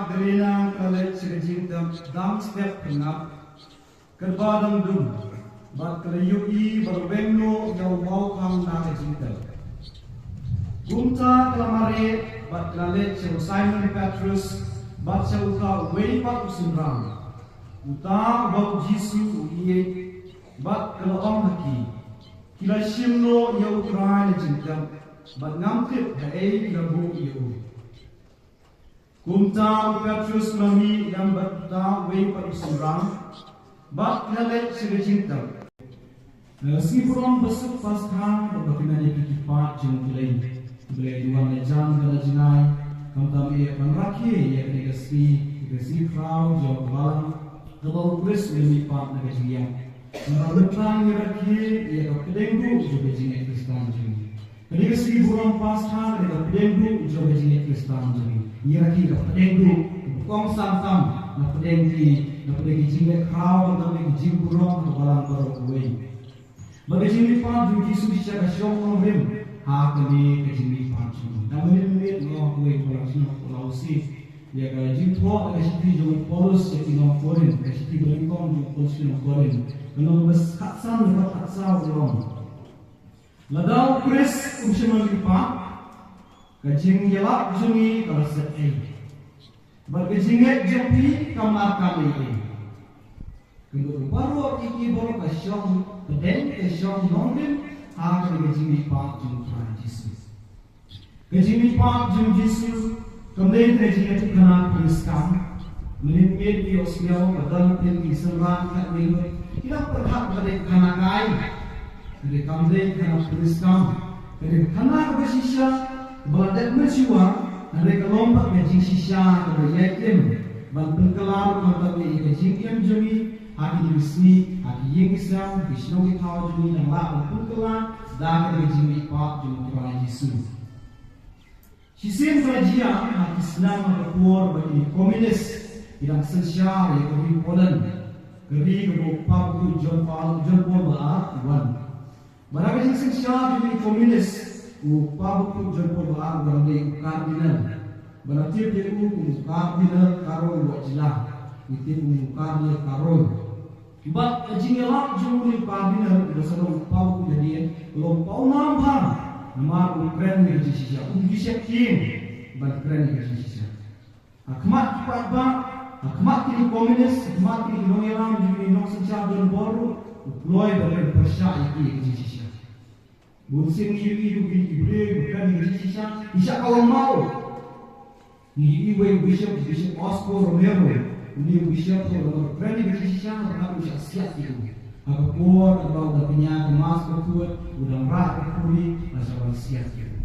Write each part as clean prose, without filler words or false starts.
Grina College Sirjindam Dam Step Pengap Kerbadam Dum Bat Kelayui Berbenglo Yau Mau Kang Naka Jindam Gumta Kelamare Bat College Simon Petrus Bat Sauka Wei Bat Usunram Uta Bau Jisu Uye Bat Kelaong Haki Kila Shimno Yau Krai Jindam Bat Ngamtip Hae Labu Yau Kumta Petrus Mami yang berta Wei Pat Usunram Bat College Sirjindam Siburon besuk pasca Bagaimana dikipat Jeng Kulai dua lejang Gala Jinai Kamtam ia penraki Ia Negasi Frau Jauh Balang Kalau Chris Lemipat Negasiang Merabetang Iraki Ia Kapedenggu Juga Jingai Kristan Jeng Negasi Burong pasca Kapedenggu Juga Jingai Kristan Jeng Iraki Kapedenggu Kong Santam Kapedenggi Jingai Krau Kapedenggi Jing Burong Balang Barokuwei Bagajing lipat Juki Susya Kasyong Novim Hakali Kajing lipat Namun ini Ngok Kuwei Kolaksin Kolausi Dia Kajing Tuak Kajiti Jom Polus Jati Ngok Korin Kajiti Berikong Jom Polus Ngok Korin Kenong Bes Katsan Lepas Katsau Jom Ladau Chris Umsyaman lipat Kajing Yelak Jungi Kalaset A Bagajing Jopi Kamar Kami Kedua baru iki baru kasyong pedeng kasyong nongin akan kejimi pak jung Yesus. Kejimi pak jung Yesus kemudian kejimi itu kena periskam melimpit di osmiau badal pin iseran kat minggu tidak berhak pada kena kai dari kemudian kena periskam dari kena bersisya beladak mensiwa dari kelompok kejing sisya dari yakin bantu kelar kembali kejing yang jumi Hati Yusni, hati Ying Islam, Vishnu Kau Juni, yang lah Pungkelan, dan Kejimi Pak Juni Tuhan Yesus. Sisim Kerajaan hati Islam berkuar bagi komunis yang sosial yang kami Poland, kami berupa buku John Paul Baat Iwan. Barang yang sosial jadi komunis, berupa buku John Paul Baat Iwan kardinal. Barang tiap dia buku kardinal Karol Wajilah, itu buku kardinal Karol. But jingelak jumuli pardinal bersama pau kejadian lompau nampak nama keren ni sisa ugisyak kim ban keren ni sisa akmat kipat akmat kini komunis akmat kini nongelang jumuli nong sejak dan baru loy dari persya iki sisa bunsing yui dugi ibre bukan ni sisa bisa kalau mau ni iwe bishop Oscar Romero ini bishop kalau berani berkisah orang bisa siap itu. Aku kuat atau dapatnya kemas kuat, udah rak kuri, masa orang siap itu.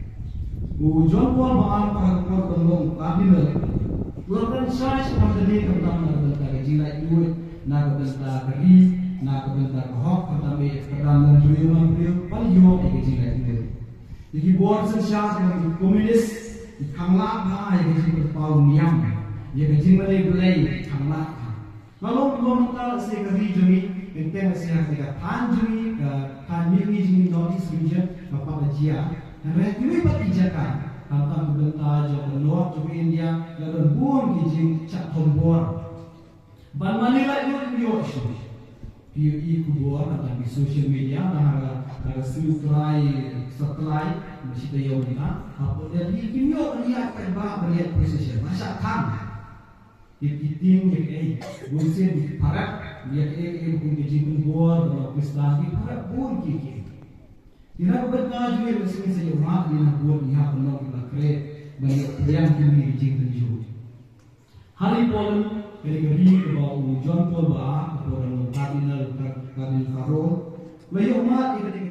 John Paul Baat para kuat tolong kabinet. Lakukan saya seperti ini tentang tentang kejilat itu, nak tentang keri, nak tentang kohok, tentang beliau paling jauh kejilat itu. Jadi buat sesuatu yang komunis, kamlah bah yang disebut Paul Niam. Ia kejimai belai kamlah. Lalu belum tahu sekali jumi, entah siapa yang tanjui, tanjui jumi Northeast region, apa aja. Mereka ini bertijakan tentang bentar jauh luar jumi India, lalu buang kijing cak tombor. Ban Manila itu PUI kubur tentang di social media, ada setelah mesti tahu kita. Apa jadi kimio lihat terbang melihat proses masa kam. Itim yang bunsin parak dia pun dijemput buat dalam Islam di parak pun kiki. Tidak benar juga mesin saya mak di nak buat dia penuh lakre banyak yang kini dijemput juga. Hari Polen kali bawa John Paul Baat kepada Kardinal Karol. Banyak mak ini.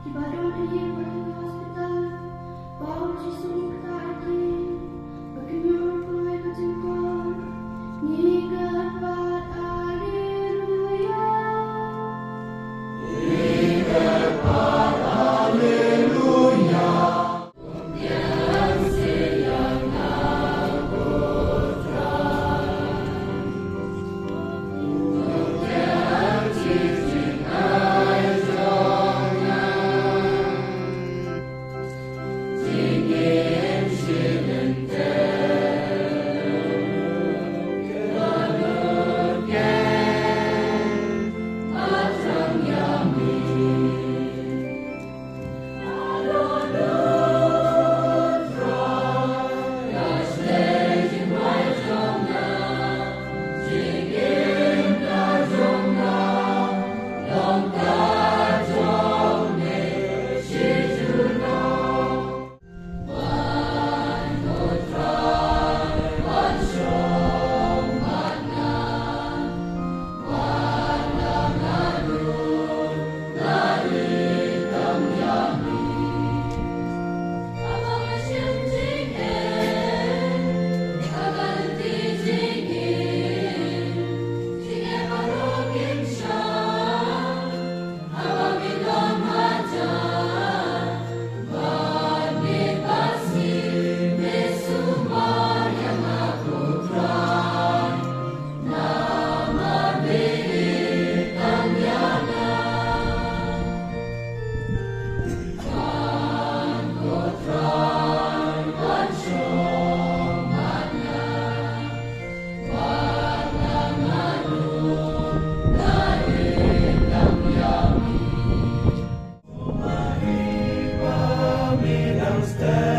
Ibadah di hospital stand.